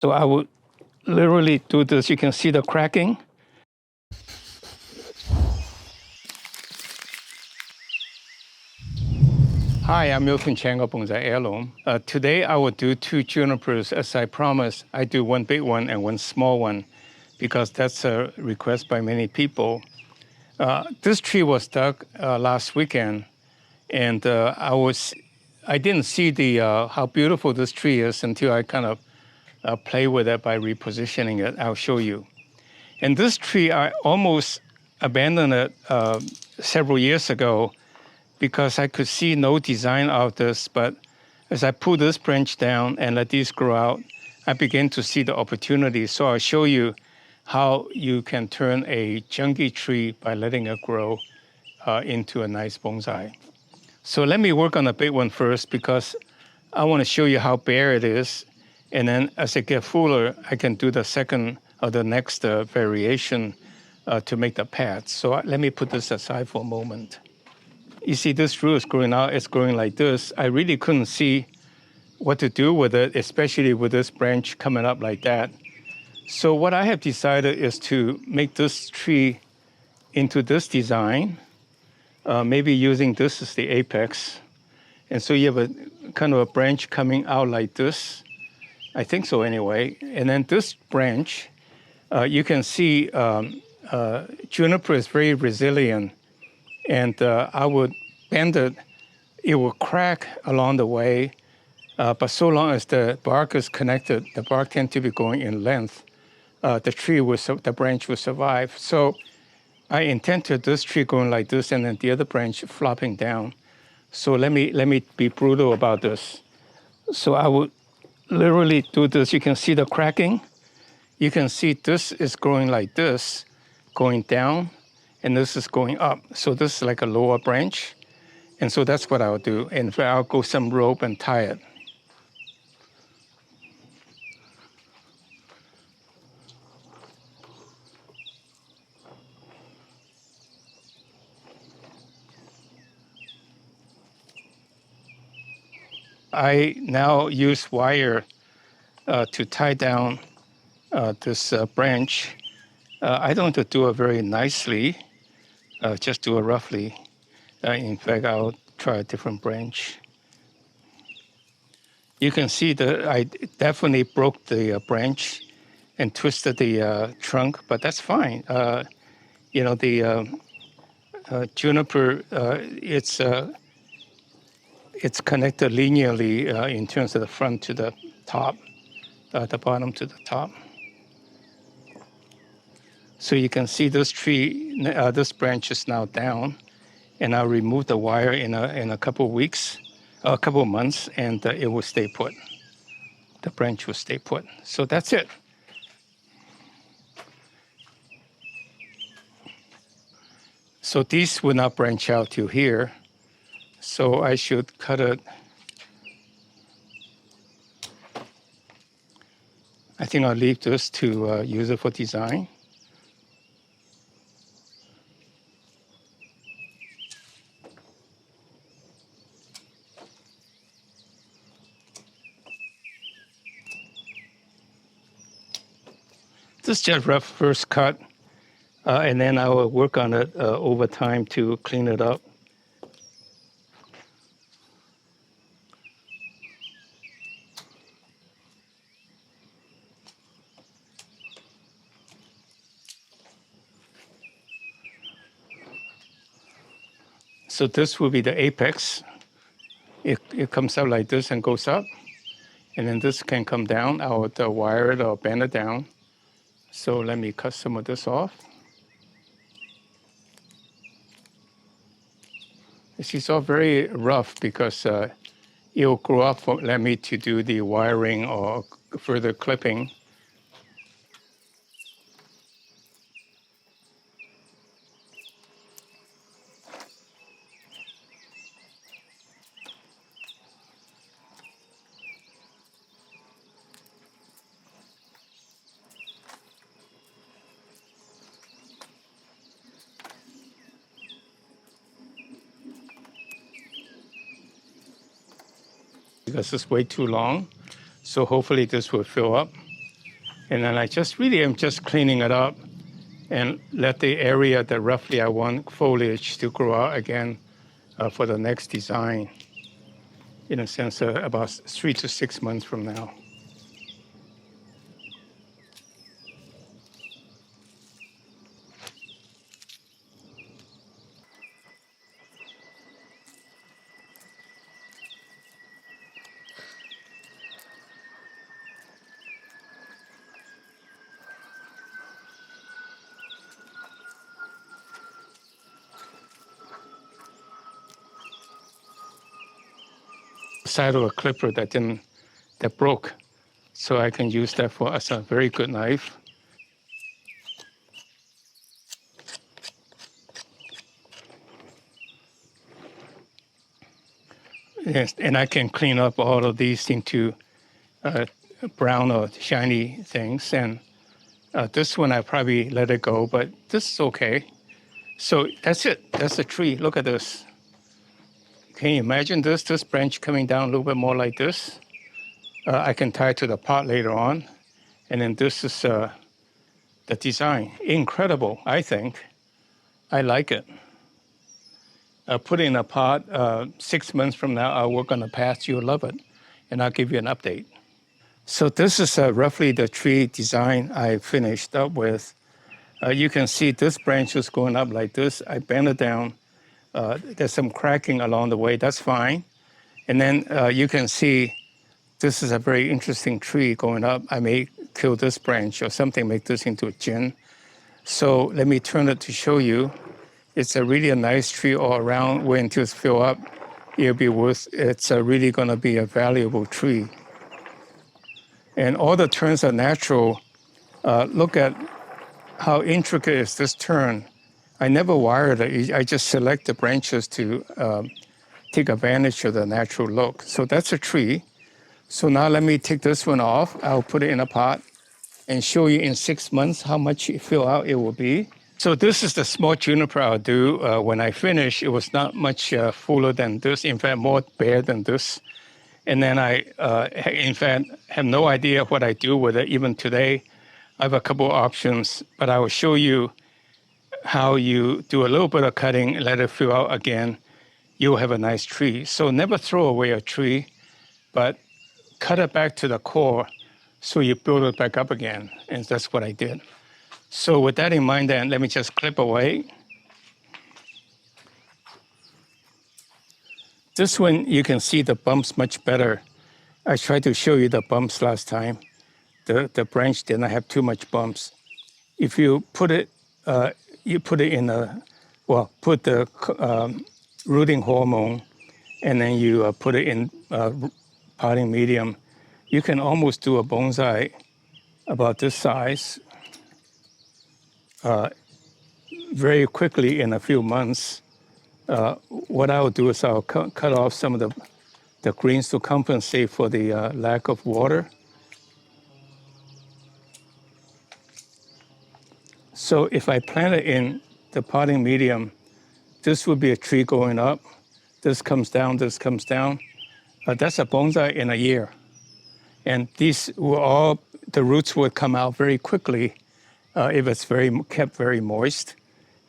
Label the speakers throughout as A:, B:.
A: So I would literally do this. You can see the cracking. Hi, I'm miltonchang of Bonsaiheirloom. Today I will do 2 junipers as I promised. I do 1 big one and 1 small one because that's a request by many people. This tree was dug last weekend, and I didn't see how beautiful this tree is until I kind of play with it by repositioning it. I'll show you. And this tree, I almost abandoned it several years ago because I could see no design of this. But as I pull this branch down and let these grow out, I began to see the opportunity. So I'll show you how you can turn a junky tree by letting it grow into a nice bonsai. So let me work on the big one first because I want to show you how bare it is. And then as it gets fuller, I can do the second or the next variation to make the pads. So let me put this aside for a moment. You see this root is growing out, it's growing like this. I really couldn't see what to do with it, especially with this branch coming up like that. So what I have decided is to make this tree into this design, maybe using this as the apex. And so you have a kind of a branch coming out like this. I think so anyway. And then this branch, you can see juniper is very resilient. And I would bend it. It will crack along the way. But so long as the bark is connected, the bark tends to be going in length, the branch will survive. So I intended this tree going like this and then the other branch flopping down. So let me be brutal about this. So I would literally do this. You can see the cracking. You can see this is growing like this, going down, and this is going up. So this is like a lower branch. And so that's what I'll do. And I'll go some rope and tie it. I now use wire to tie down this branch. I don't have to do it very nicely, just do it roughly. In fact, I'll try a different branch. You can see that I definitely broke the branch and twisted the trunk, but that's fine. You know, the juniper, it's connected linearly in terms of the front to the top, the bottom to the top. So you can see this tree, this branch is now down, and I'll remove the wire in a couple of weeks, a couple of months, and it will stay put. The branch will stay put. So that's it. So these will not branch out to here. So I should cut it. I think I'll leave this to use it for design. This is just rough first cut, and then I will work on it over time to clean it up. So this will be the apex. It comes out like this and goes up. And then this can come down. I would wire it or bend it down. So let me cut some of this off. This is all very rough because it will grow up for let me to do the wiring or further clipping. Because it's way too long. So hopefully this will fill up. And then I just really am just cleaning it up and let the area that roughly I want foliage to grow out again for the next design, in a sense, about 3 to 6 months from now. Side of a clipper that broke, so I can use that as a very good knife. Yes, and I can clean up all of these into brown or shiny things. And this one I probably let it go, but this is okay. So that's it. That's a tree. Look at this. Can you imagine this branch coming down a little bit more like this? I can tie it to the pot later on. And then this is the design. Incredible, I think. I like it. Put it in a pot. 6 months from now, I'll work on the patch. You'll love it. And I'll give you an update. So this is roughly the tree design I finished up with. You can see this branch is going up like this. I bent it down. There's some cracking along the way. That's fine. And then you can see this is a very interesting tree going up. I may kill this branch or something, make this into a jin. So let me turn it to show you. It's a really nice tree all around. When it's fill up, it's really going to be a valuable tree. And all the turns are natural. Look at how intricate is this turn. I never wired it. I just select the branches to take advantage of the natural look. So that's a tree. So now let me take this one off. I'll put it in a pot and show you in 6 months how much fill out it will be. So this is the small juniper I'll do. When I finish, it was not much fuller than this. In fact, more bare than this. And then I, in fact, have no idea what I do with it. Even today, I have a couple of options, but I will show you how you do a little bit of cutting, let it fill out again. You'll have a nice tree. So never throw away a tree, but cut it back to the core so you build it back up again. And that's what I did. So with that in mind, then let me just clip away. This one, you can see the bumps much better. I tried to show you the bumps last time. The branch did not have too much bumps. If you put it, in put the rooting hormone, and then you put it in potting medium, you can almost do a bonsai about this size very quickly in a few months. What I'll do is I'll cut off some of the greens to compensate for the lack of water. So if I plant it in the potting medium, this would be a tree going up. This comes down, this comes down. That's a bonsai in a year. And these were the roots would come out very quickly if it's kept very moist.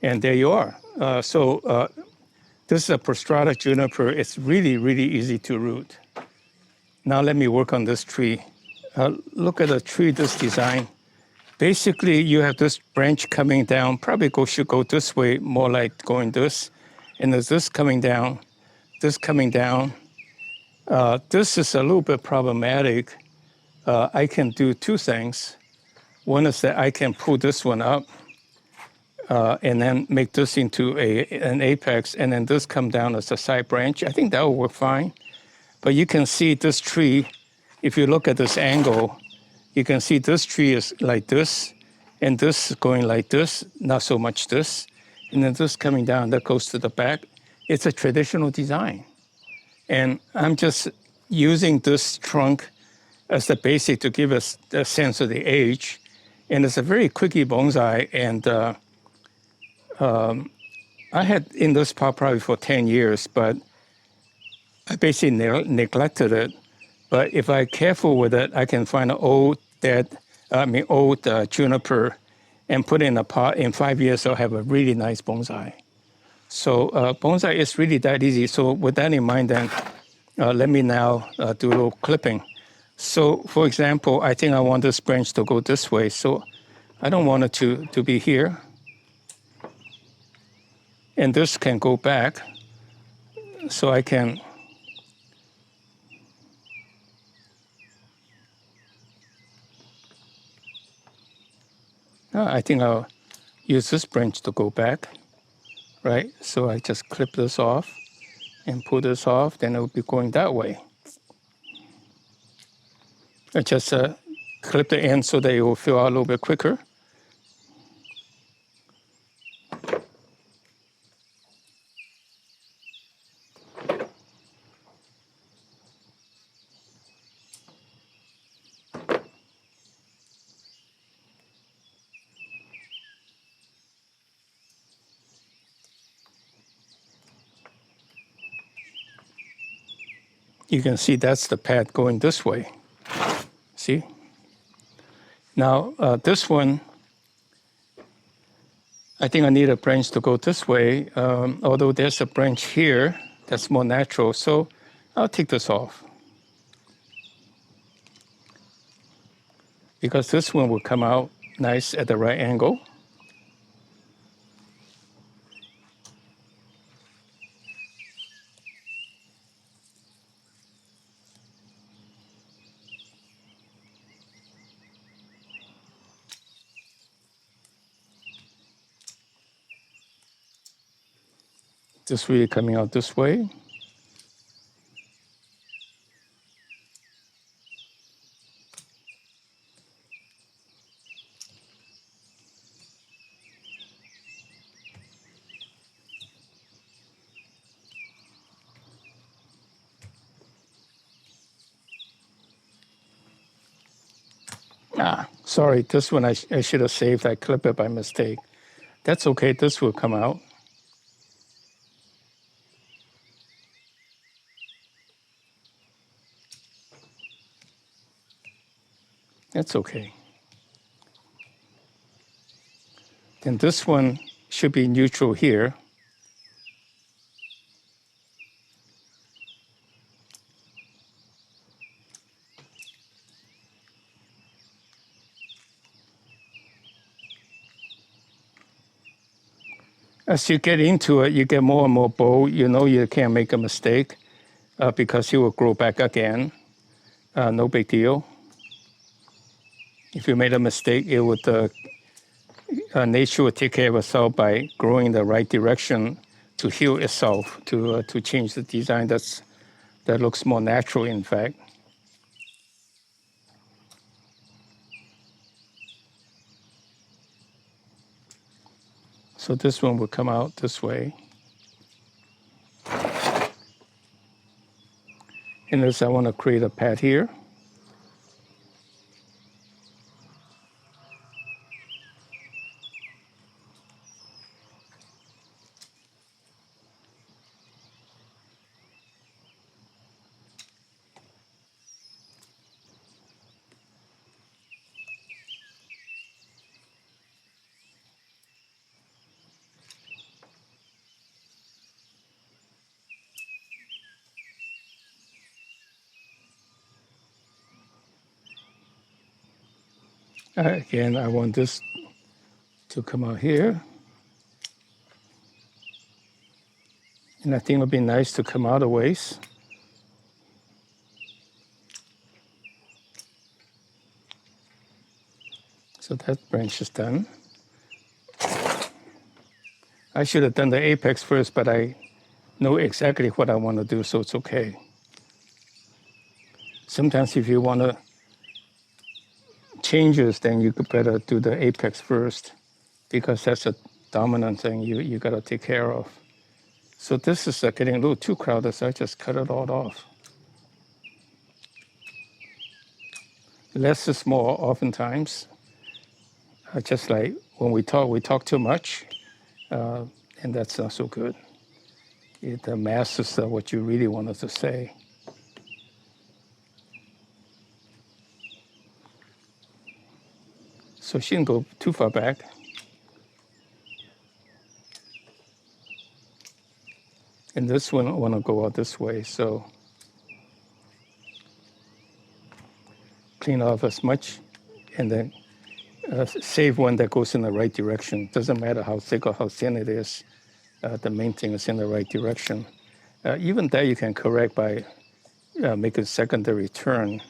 A: And there you are. This is a prostrata juniper. It's really, really easy to root. Now let me work on this tree. Look at the tree, this design. Basically, you have this branch coming down, probably should go this way, more like going this. And there's this coming down, this coming down. This is a little bit problematic. I can do two things. One is that I can pull this one up and then make this into an apex, and then this come down as a side branch. I think that will work fine. But you can see this tree, if you look at this angle, you can see this tree is like this, and this is going like this, not so much this. And then this coming down, that goes to the back. It's a traditional design. And I'm just using this trunk as the basic to give us a sense of the age. And it's a very quickie bonsai. And I had in this pot probably for 10 years, but I basically neglected it. But if I'm careful with it, I can find an old dead old juniper, and put it in a pot. In 5 years, I'll have a really nice bonsai. So bonsai is really that easy. So with that in mind, then let me now do a little clipping. So for example, I think I want this branch to go this way. So I don't want it to be here. And this can go back. So I can I think I'll use this branch to go back, right? So I just clip this off and pull this off, then it will be going that way. I just clip the end so that it will fill out a little bit quicker. You can see that's the path going this way. See? Now, this one, I think I need a branch to go this way, although there's a branch here that's more natural, so I'll take this off. Because this one will come out nice at the right angle. Just really coming out this way. Sorry, this one I should have saved. I clipped it by mistake. That's okay, this will come out. That's okay. Then this one should be neutral here. As you get into it, you get more and more bold. You know you can't make a mistake because it will grow back again. No big deal. If you made a mistake, it would nature will take care of itself by growing in the right direction to heal itself, to change the design that looks more natural, in fact. So this one will come out this way. And as I want to create a pad here. Again, I want this to come out here. And I think it would be nice to come out a ways. So that branch is done. I should have done the apex first, but I know exactly what I want to do, so it's okay. Sometimes if you want to changes, then you could better do the apex first because that's a dominant thing you got to take care of. So this is getting a little too crowded, so I just cut it all off. Less is more oftentimes. Just like when we talk too much, and that's not so good. It masks what you really wanted to say. So she didn't go too far back. And this one I want to go out this way, so clean off as much, and then save one that goes in the right direction. Doesn't matter how thick or how thin it is. The main thing is in the right direction. Even that you can correct by making a secondary turn.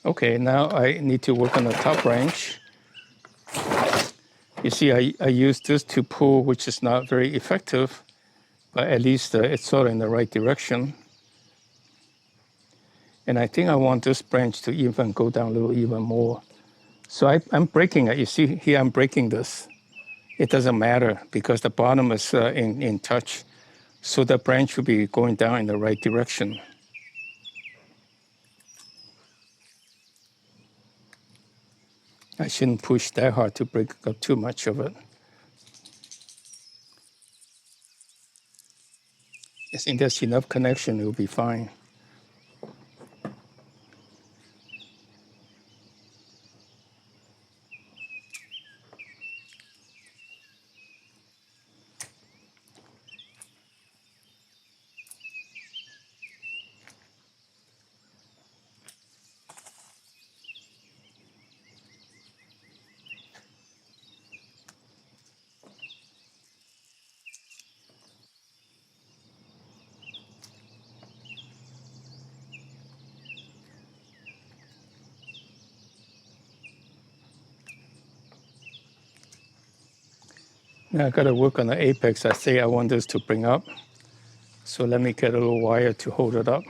A: Okay, now I need to work on the top branch. You see, I use this to pull, which is not very effective, but at least it's sort of in the right direction. And I think I want this branch to even go down a little even more. So I'm breaking it. You see here, I'm breaking this. It doesn't matter because the bottom is in touch. So the branch will be going down in the right direction. I shouldn't push that hard to break up too much of it. I think there's enough connection, it will be fine. Now I gotta work on the apex. I say I want this to bring up. So let me get a little wire to hold it up.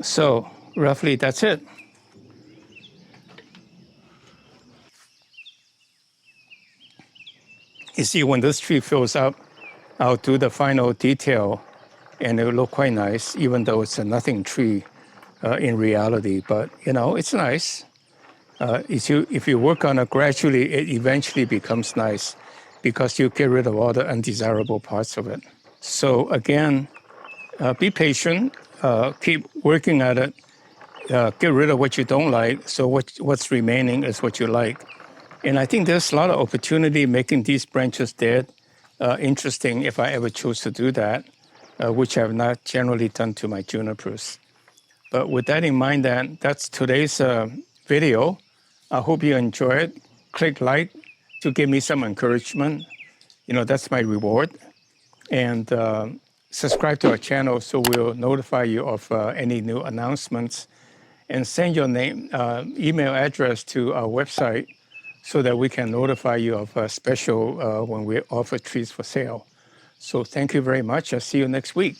A: So roughly that's it. You see, when this tree fills up, I'll do the final detail and it will look quite nice, even though it's a nothing tree in reality. But, you know, it's nice. If you work on it gradually, it eventually becomes nice because you get rid of all the undesirable parts of it. So again, be patient, keep working at it, get rid of what you don't like, so what's remaining is what you like. And I think there's a lot of opportunity making these branches dead interesting if I ever choose to do that, which I have not generally done to my junipers. But with that in mind, then that's today's video. I hope you enjoy it. Click like to give me some encouragement. You know, that's my reward. And subscribe to our channel so we'll notify you of any new announcements. And send your name, email address to our website so that we can notify you of a special when we offer trees for sale. So thank you very much. I'll see you next week.